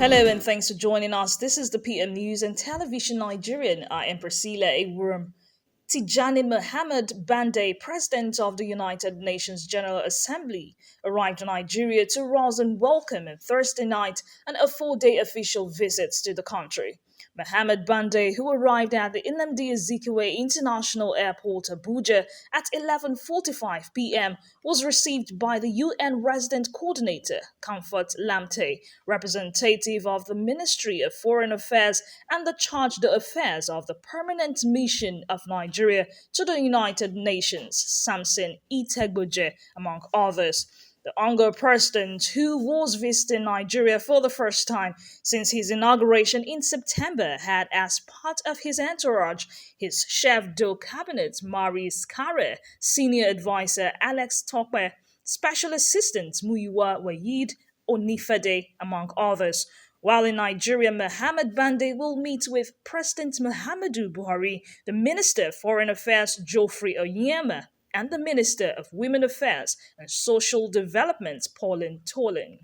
Hello and thanks for joining us. This is the PM News and Television Nigerian. I am Priscilla Awurum. Tijani Mohammed Bande, President of the United Nations General Assembly, arrived in Nigeria to rouse and welcome on Thursday night and a 4-day official visit to the country. Mohammed Bande, who arrived at the Nnamdi Azikiwe International Airport, Abuja, at 11:45 p.m., was received by the UN Resident Coordinator, Comfort Lamte, representative of the Ministry of Foreign Affairs, and the Charge d'Affaires of the Permanent Mission of Nigeria to the United Nations, Samson Itegboje, among others. The Ongo president, who was visiting Nigeria for the first time since his inauguration in September, had as part of his entourage his chef de cabinet, Maurice Kare, senior advisor Alex Tokwe, special assistant Muyiwa Wayid Onifede, among others. While in Nigeria, Mohammed Bande will meet with President Muhammadu Buhari, the Minister of Foreign Affairs Geoffrey Onyema, and the Minister of Women Affairs and Social Development, Pauline Tolin.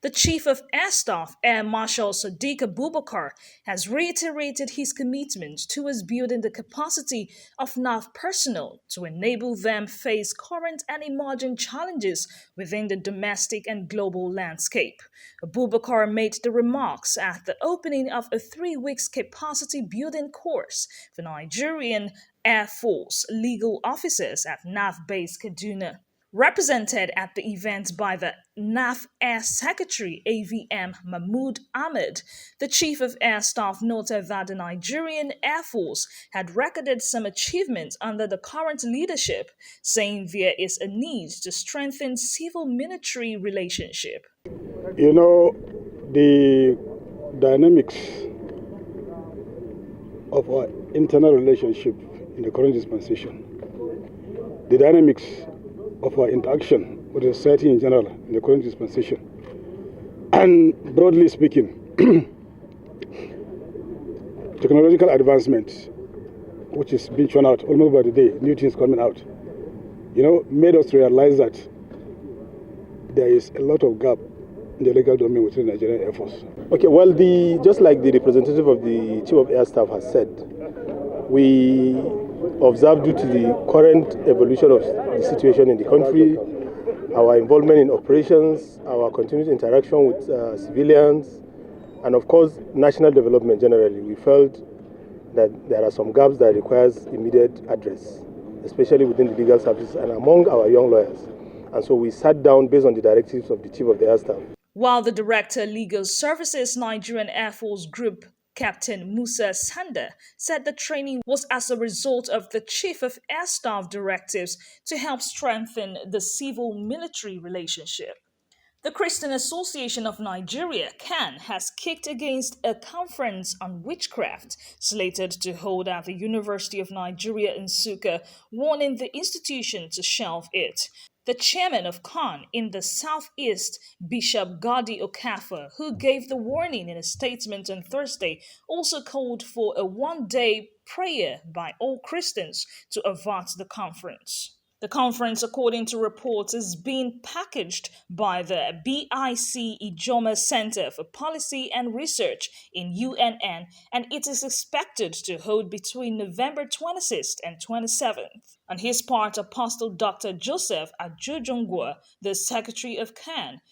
The Chief of Air Staff, Air Marshal Sadiq Abubakar, has reiterated his commitment towards building the capacity of NAV personnel to enable them face current and emerging challenges within the domestic and global landscape. Abubakar made the remarks at the opening of a 3-week capacity building course for Nigerian Air Force legal officers at NAV Base Kaduna. Represented at the event by the NAF Air Secretary AVM Mahmoud Ahmed, the Chief of Air Staff noted that the Nigerian Air Force had recorded some achievements under the current leadership, saying there is a need to strengthen civil-military relationship. You know, the dynamics of our internal relationship in the current dispensation, the dynamics of our interaction with the society in general in the current dispensation. And broadly speaking, technological advancement, which is being shown out almost by the day, new things coming out, made us realize that there is a lot of gap in the legal domain within the Nigerian Air Force. Okay, well, just like the representative of the Chief of Air Staff has said, we observe, due to the current evolution of the situation in the country, our involvement in operations, our continued interaction with civilians, and of course national development generally, we felt that there are some gaps that requires immediate address, especially within the legal services and among our young lawyers. And so we sat down based on the directives of the Chief of the Air Staff. While the Director Legal Services Nigerian Air Force Group, Captain Musa Sanda, said the training was as a result of the Chief of Air Staff directives to help strengthen the civil-military relationship. The Christian Association of Nigeria, CAN, has kicked against a conference on witchcraft slated to hold at the University of Nigeria in Nsukka, warning the institution to shelve it. The chairman of CAN in the Southeast, Bishop Gadi Okafor, who gave the warning in a statement on Thursday, also called for a 1-day prayer by all Christians to avert the conference. The conference, according to reports, is being packaged by the BIC Ijoma Center for Policy and Research in UNN, and it is expected to hold between November 26th and 27th. On his part, Apostle Dr. Joseph Ajujungwa, the Secretary of CAN,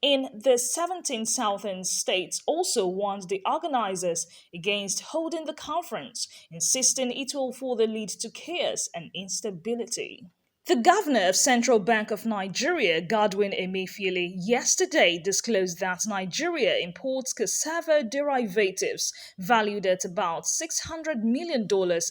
in the 17 southern states, also warned the organizers against holding the conference, insisting it will further lead to chaos and instability. The governor of Central Bank of Nigeria, Godwin Emefiele, yesterday disclosed that Nigeria imports cassava derivatives valued at about $600 million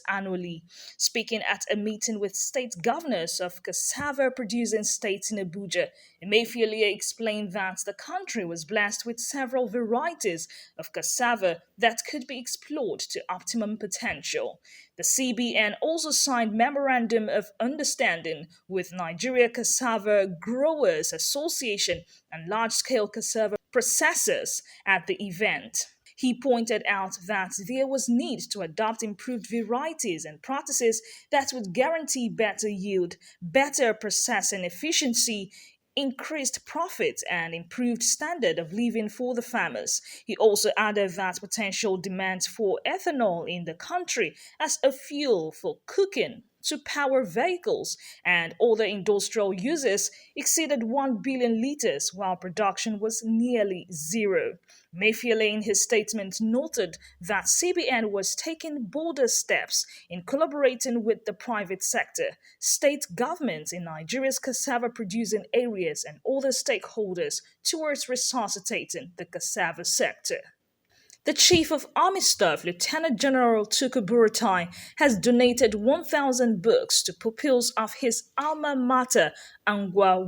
annually. Speaking at a meeting with state governors of cassava-producing states in Abuja, Emefiele explained that the country was blessed with several varieties of cassava that could be explored to optimum potential. The CBN also signed Memorandum of Understanding with Nigeria Cassava Growers Association and large-scale cassava processors at the event. He pointed out that there was need to adopt improved varieties and practices that would guarantee better yield, better processing efficiency, increased profits and improved standard of living for the farmers. He also added that potential demand for ethanol in the country as a fuel for cooking to power vehicles and other industrial uses exceeded 1 billion liters, while production was nearly zero. Mayfiele, in his statement, noted that CBN was taking bolder steps in collaborating with the private sector, state governments in Nigeria's cassava producing areas, and other stakeholders towards resuscitating the cassava sector. The Chief of Army Staff, Lieutenant General Tukur Buratai, has donated 1,000 books to pupils of his alma mater, Angwa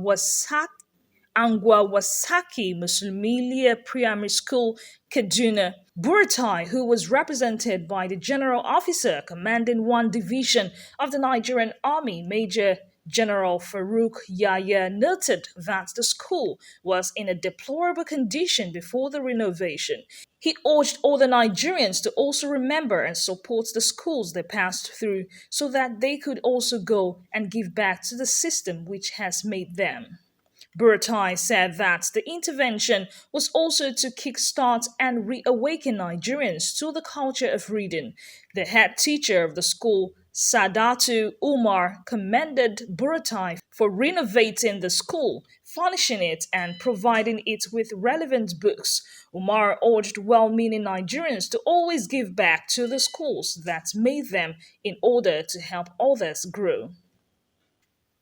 Wasaki Muslimilia Primary School, Kaduna. Buratai, who was represented by the General Officer commanding one division of the Nigerian Army, Major General Farouk Yahya, noted that the school was in a deplorable condition before the renovation. He urged other Nigerians to also remember and support the schools they passed through so that they could also go and give back to the system which has made them. Buratai said that the intervention was also to kickstart and reawaken Nigerians to the culture of reading. The head teacher of the school, Sadatu Umar, commended Buratai for renovating the school, furnishing it, and providing it with relevant books. Umar urged well-meaning Nigerians to always give back to the schools that made them in order to help others grow.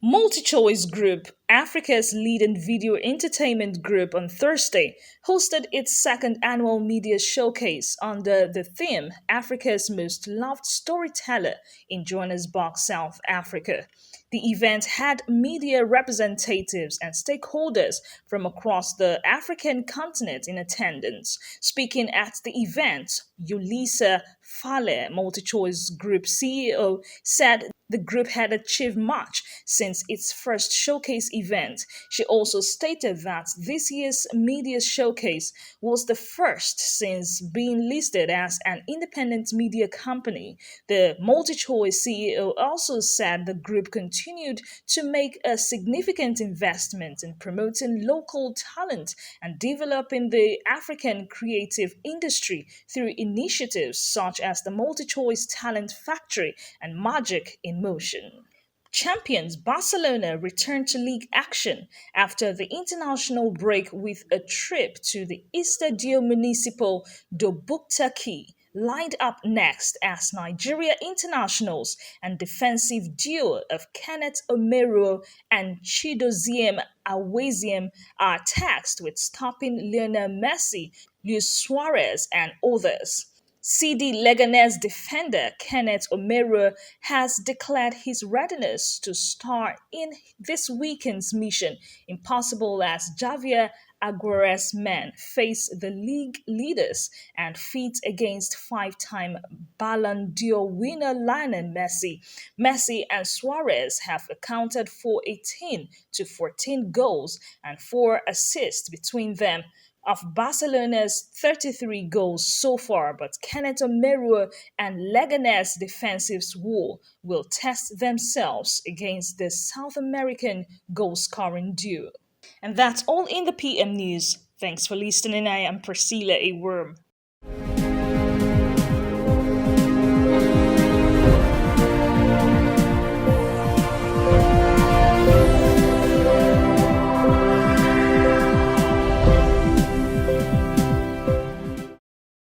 MultiChoice Group, Africa's leading video entertainment group, on Thursday hosted its second annual media showcase under the theme Africa's Most Loved Storyteller in Johannesburg, South Africa. The event had media representatives and stakeholders from across the African continent in attendance. Speaking at the event, Yulisa Fale, MultiChoice Group CEO, said the group had achieved much since its first showcase event. She also stated that this year's media showcase was the first since being listed as an independent media company. The MultiChoice CEO also said the group continued to make a significant investment in promoting local talent and developing the African creative industry through initiatives such as the MultiChoice Talent Factory and Magic in Motion. Champions Barcelona returned to league action after the international break with a trip to the Estadio Municipal do Bukitaki, lined up next as Nigeria internationals and defensive duo of Kenneth Omeruo and Chidoziem Aweziem are tasked with stopping Lionel Messi, Luis Suarez, and others. CD Leganes defender Kenneth Omeruo has declared his readiness to star in this weekend's mission, impossible as Javier Aguirre's men face the league leaders and feat against five-time Ballon d'Or winner Lionel Messi. Messi and Suarez have accounted for 18 to 14 goals and 4 assists between them of Barcelona's 33 goals so far, but Kenneth Omeruo and Leganes defensives will test themselves against the South American goal-scoring duo. And that's all in the PM News. Thanks for listening. I am Priscilla A. Worm.